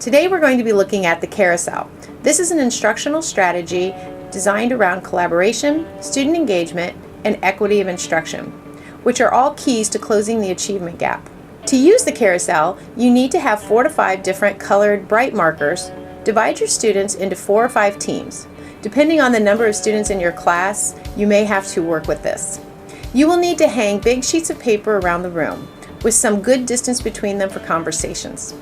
Today we're going to be looking at the Carousel. This is an instructional strategy designed around collaboration, student engagement, and equity of instruction, which are all keys to closing the achievement gap. To use the Carousel, you need to have 4 to 5 different colored bright markers. Divide your students into 4 or 5 teams. Depending on the number of students in your class, you may have to work with this. You will need to hang big sheets of paper around the room, with some good distance between them for conversations.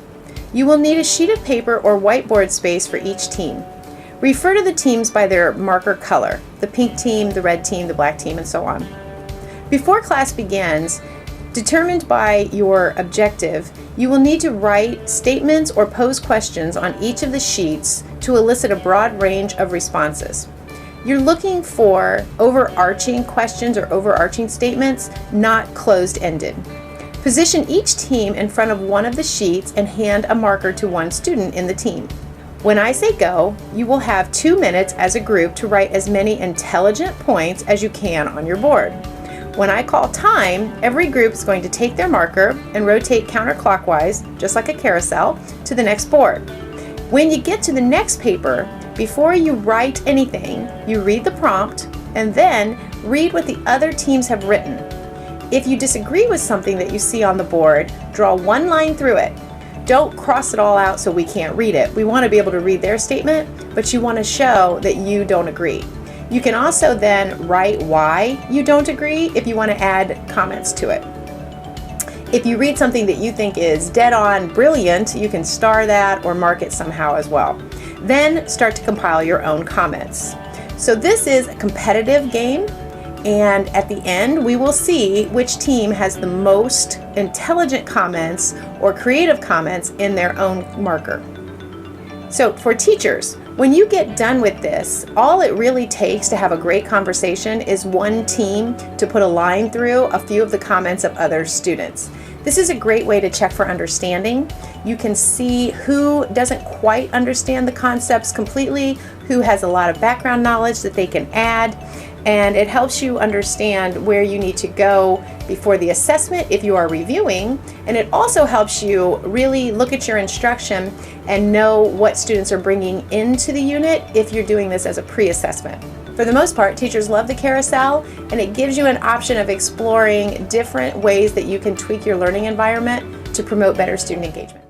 You will need a sheet of paper or whiteboard space for each team. Refer to the teams by their marker color, the pink team, the red team, the black team, and so on. Before class begins, determined by your objective, you will need to write statements or pose questions on each of the sheets to elicit a broad range of responses. You're looking for overarching questions or overarching statements, not closed-ended. Position each team in front of one of the sheets and hand a marker to one student in the team. When I say go, you will have 2 minutes as a group to write as many intelligent points as you can on your board. When I call time, every group is going to take their marker and rotate counterclockwise, just like a carousel, to the next board. When you get to the next paper, before you write anything, you read the prompt and then read what the other teams have written. If you disagree with something that you see on the board, draw one line through it. Don't cross it all out so we can't read it. We want to be able to read their statement, but you want to show that you don't agree. You can also then write why you don't agree if you want to add comments to it. If you read something that you think is dead on brilliant, you can star that or mark it somehow as well. Then start to compile your own comments. So this is a competitive game, and at the end we will see which team has the most intelligent comments or creative comments in their own marker. So for teachers, when you get done with this, all it really takes to have a great conversation is one team to put a line through a few of the comments of other students. This is a great way to check for understanding. You can see who doesn't quite understand the concepts completely, who has a lot of background knowledge that they can add, and it helps you understand where you need to go before the assessment if you are reviewing, and it also helps you really look at your instruction and know what students are bringing into the unit if you're doing this as a pre-assessment. For the most part, teachers love the Carousel, and it gives you an option of exploring different ways that you can tweak your learning environment to promote better student engagement.